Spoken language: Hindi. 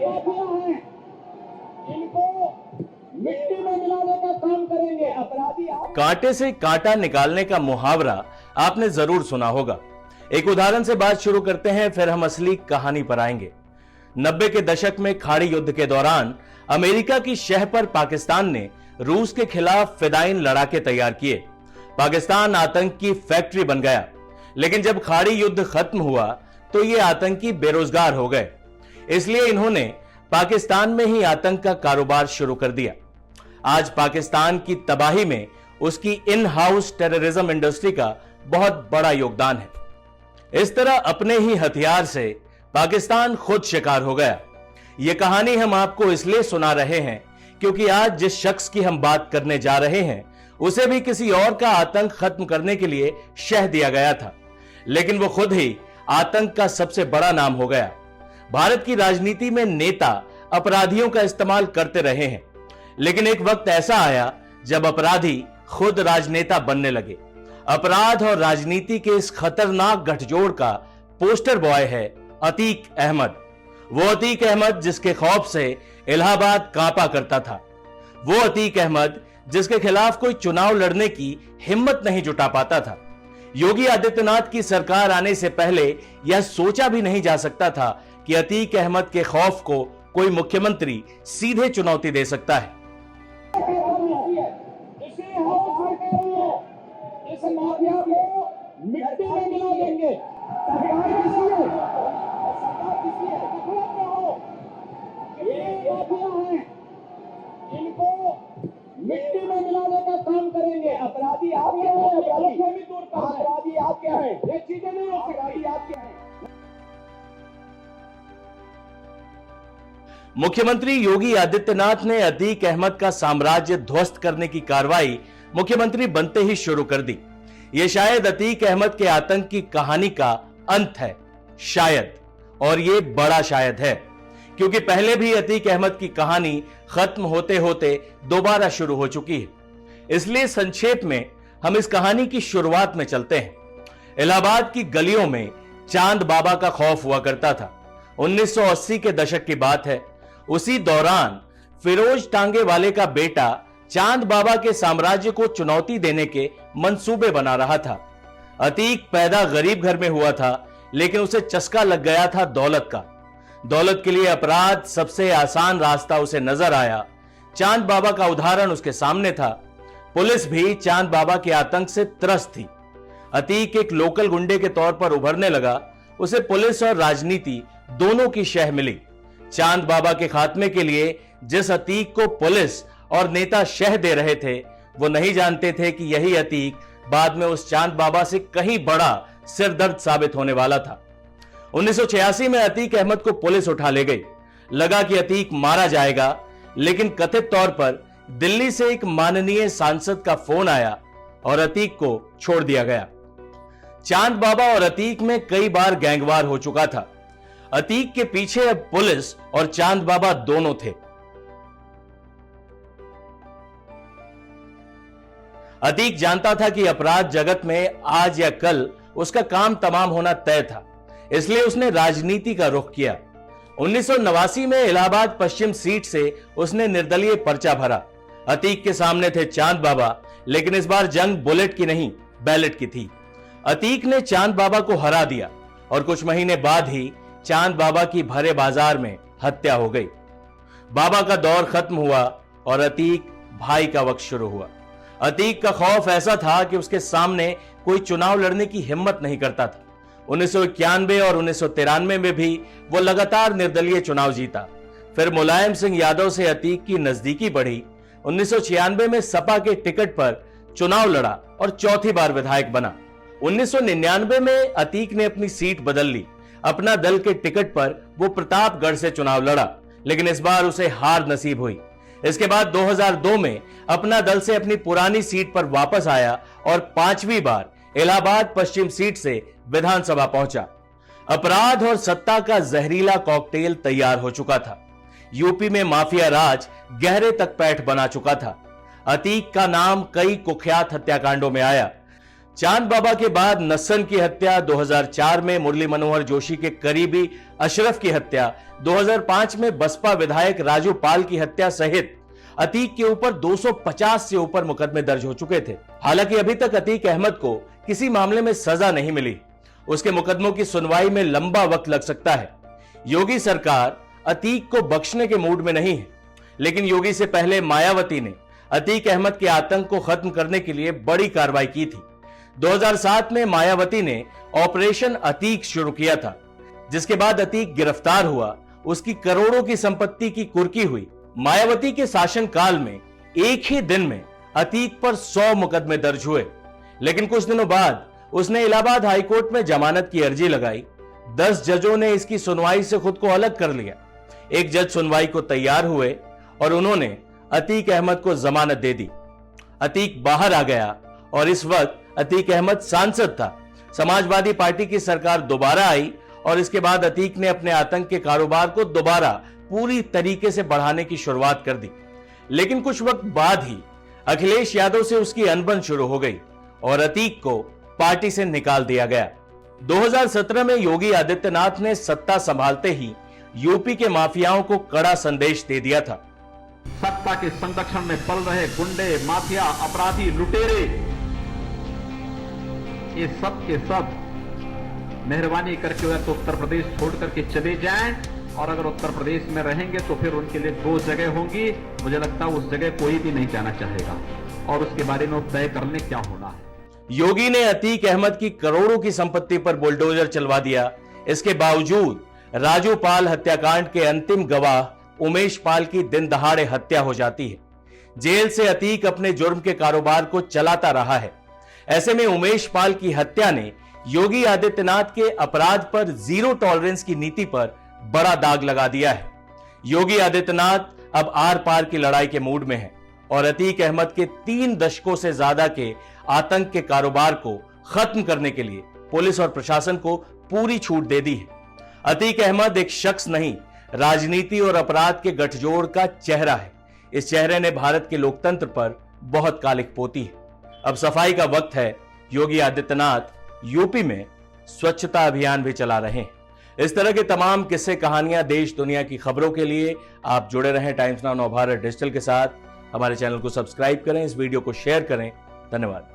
माफिया हैं, इनको मिट्टी में मिलाने का काम करेंगे अपराधी। कांटे से कांटा निकालने का मुहावरा आपने जरूर सुना होगा। एक उदाहरण से बात शुरू करते हैं, फिर हम असली कहानी पर आएंगे। 90 के दशक में खाड़ी युद्ध के दौरान अमेरिका की शह पर पाकिस्तान ने रूस के खिलाफ फिदायीन लड़ाके तैयार किए। पाकिस्तान आतंक की फैक्ट्री बन गया, लेकिन जब खाड़ी युद्ध खत्म हुआ तो ये आतंकी बेरोजगार हो गए। इसलिए इन्होंने पाकिस्तान में ही आतंक का कारोबार शुरू कर दिया। आज पाकिस्तान की तबाही में उसकी इन हाउस टेररिज्म इंडस्ट्री का बहुत बड़ा योगदान है। इस तरह अपने ही हथियार से पाकिस्तान खुद शिकार हो गया। यह कहानी हम आपको इसलिए सुना रहे हैं क्योंकि आज जिस शख्स की हम बात करने जा रहे हैं उसे भी किसी और का आतंक खत्म करने के लिए शह दिया गया था, लेकिन वो खुद ही आतंक का सबसे बड़ा नाम हो गया। भारत की राजनीति में नेता अपराधियों का इस्तेमाल करते रहे हैं, लेकिन एक वक्त ऐसा आया जब अपराधी खुद राजनेता बनने लगे। अपराध और राजनीति के इस खतरनाक गठजोड़ का पोस्टर बॉय है अतीक अहमद। वो अतीक अहमद जिसके खौफ से इलाहाबाद कांपा करता था। वो अतीक अहमद जिसके खिलाफ कोई चुनाव लड़ने की हिम्मत नहीं जुटा पाता था। योगी आदित्यनाथ की सरकार आने से पहले यह सोचा भी नहीं जा सकता था कि अतीक अहमद के खौफ को कोई मुख्यमंत्री सीधे चुनौती दे सकता है। इस माफिया को मिट्टी में मिला देंगे। सरकार किसी है, सरकार किसी है, ये माफिया हैं, इनको मिट्टी में मिलाने का काम करेंगे। अपराधी आप क्या है? अपराधी आप क्या है? ये चीजें नहीं हो सकती। अपराधी आप क्या है? मुख्यमंत्री योगी आदित्यनाथ ने अतीक अहमद का साम्राज्य ध्वस्त करने की कार्रवाई मुख्यमंत्री बनते ही शुरू कर दी। यह शायद अतीक अहमद के आतंक की कहानी का अंत है, शायद, और यह बड़ा शायद है, क्योंकि पहले भी अतीक अहमद की कहानी खत्म होते होते दोबारा शुरू हो चुकी है। इसलिए संक्षेप में हम इस कहानी की शुरुआत में चलते हैं। इलाहाबाद की गलियों में चांद बाबा का खौफ हुआ करता था। 1980 के दशक की बात है। उसी दौरान फिरोज टांगे वाले का बेटा चांद बाबा के साम्राज्य को चुनौती देने के मंसूबे बना रहा था। अतीक पैदा गरीब घर में हुआ था, लेकिन उसे चस्का लग गया था दौलत का। दौलत के लिए अपराध सबसे आसान रास्ता उसे नजर आया। चांद बाबा का उदाहरण उसके सामने था। पुलिस भी चांद बाबा के आतंक से त्रस्त थी। अतीक एक लोकल गुंडे के तौर पर उभरने लगा। उसे पुलिस और राजनीति दोनों की शह मिली। चांद बाबा के खात्मे के लिए जिस अतीक को पुलिस और नेता शह दे रहे थे, वो नहीं जानते थे कि यही अतीक बाद में उस चांद बाबा से कहीं बड़ा सिरदर्द साबित होने वाला था। 1986 में अतीक अहमद को पुलिस उठा ले गई। लगा कि अतीक मारा जाएगा, लेकिन कथित तौर पर दिल्ली से एक माननीय सांसद का फोन आया और अतीक को छोड़ दिया गया। चांद बाबा और अतीक में कई बार गैंगवार हो चुका था। अतीक के पीछे अब पुलिस और चांद बाबा दोनों थे। अतीक जानता था कि अपराध जगत में आज या कल उसका काम तमाम होना तय था, इसलिए उसने राजनीति का रुख किया। 1989 में इलाहाबाद पश्चिम सीट से उसने निर्दलीय पर्चा भरा। अतीक के सामने थे चांद बाबा, लेकिन इस बार जंग बुलेट की नहीं, बैलेट की थी। अतीक ने चांद बाबा को हरा दिया और कुछ महीने बाद ही चांद बाबा की भरे बाजार में हत्या हो गई। बाबा का दौर खत्म हुआ और अतीक भाई का वक्त शुरू हुआ। अतीक का खौफ ऐसा था कि उसके सामने कोई चुनाव लड़ने की हिम्मत नहीं करता था। 1991 और 1993 में भी वो लगातार निर्दलीय चुनाव जीता। फिर मुलायम सिंह यादव से अतीक की नजदीकी बढ़ी। 1996 में सपा के टिकट पर चुनाव लड़ा और चौथी बार विधायक बना। 1999 में अतीक ने अपनी सीट बदल ली। अपना दल के टिकट पर वो प्रतापगढ़ से चुनाव लड़ा, लेकिन इस बार उसे हार नसीब हुई। इसके बाद 2002 में अपना दल से अपनी पुरानी सीट पर वापस आया और पांचवी बार इलाहाबाद पश्चिम सीट से विधानसभा पहुंचा। अपराध और सत्ता का जहरीला कॉकटेल तैयार हो चुका था। यूपी में माफिया राज गहरे तक पैठ बना चुका था। अतीक का नाम कई कुख्यात हत्याकांडों में आया। चांद बाबा के बाद नसन की हत्या 2004 में, मुरली मनोहर जोशी के करीबी अशरफ की हत्या 2005 में, बसपा विधायक राजू पाल की हत्या सहित अतीक के ऊपर 250 से ऊपर मुकदमे दर्ज हो चुके थे। हालांकि अभी तक अतीक अहमद को किसी मामले में सजा नहीं मिली। उसके मुकदमों की सुनवाई में लंबा वक्त लग सकता है। योगी सरकार अतीक को बख्शने के मूड में नहीं है, लेकिन योगी से पहले मायावती ने अतीक अहमद के आतंक को खत्म करने के लिए बड़ी कार्रवाई की थी। 2007 में मायावती ने ऑपरेशन अतीक शुरू किया था, जिसके बाद अतीक गिरफ्तार हुआ। उसकी करोड़ों की संपत्ति की कुर्की हुई। मायावती के शासनकाल में एक ही दिन में अतीक पर 100 मुकदमे दर्ज हुए, लेकिन कुछ दिनों बाद उसने इलाहाबाद हाईकोर्ट में जमानत की अर्जी लगाई। 10 जजों ने इसकी सुनवाई से खुद को अलग कर लिया। एक जज सुनवाई को तैयार हुए और उन्होंने अतीक अहमद को जमानत दे दी। अतीक बाहर आ गया और इस वक्त अतीक अहमद सांसद था। समाजवादी पार्टी की सरकार दोबारा आई और इसके बाद अतीक ने अपने आतंक के कारोबार को दोबारा पूरी तरीके से बढ़ाने की शुरुआत कर दी। लेकिन कुछ वक्त बाद ही अखिलेश यादव से उसकी अनबन शुरू हो गई और अतीक को पार्टी से निकाल दिया गया। 2017 में योगी आदित्यनाथ ने सत्ता संभालते ही यूपी के माफियाओं को कड़ा संदेश दे दिया था। सत्ता के संरक्षण में पल रहे गुंडे, माफिया, अपराधी, लुटेरे, ये सब के सब मेहरबानी करके या तो उत्तर प्रदेश छोड़ करके चले जाएं, और अगर उत्तर प्रदेश में रहेंगे तो फिर उनके लिए 2 जगह होंगी। मुझे लगता है उस जगह कोई भी नहीं जाना चाहेगा और उसके बारे में तय कर लें क्या होना है। योगी ने अतीक अहमद की करोड़ों की संपत्ति पर बुलडोजर चलवा दिया। इसके बावजूद राजू पाल हत्याकांड के अंतिम गवाह उमेश पाल की दिन दहाड़े हत्या हो जाती है। जेल से अतीक अपने जुर्म के कारोबार को चलाता रहा है। ऐसे में उमेश पाल की हत्या ने योगी आदित्यनाथ के अपराध पर जीरो टॉलरेंस की नीति पर बड़ा दाग लगा दिया है। योगी आदित्यनाथ अब आर पार की लड़ाई के मूड में है और अतीक अहमद के 3 दशकों से ज्यादा के आतंक के कारोबार को खत्म करने के लिए पुलिस और प्रशासन को पूरी छूट दे दी है। अतीक अहमद एक शख्स नहीं, राजनीति और अपराध के गठजोड़ का चेहरा है। इस चेहरे ने भारत के लोकतंत्र पर बहुत कालिक पोती है। अब सफाई का वक्त है। योगी आदित्यनाथ यूपी में स्वच्छता अभियान भी चला रहे हैं। इस तरह के तमाम किस्से, कहानियां, देश दुनिया की खबरों के लिए आप जुड़े रहें टाइम्स नाउ नवभारत डिजिटल के साथ। हमारे चैनल को सब्सक्राइब करें, इस वीडियो को शेयर करें। धन्यवाद।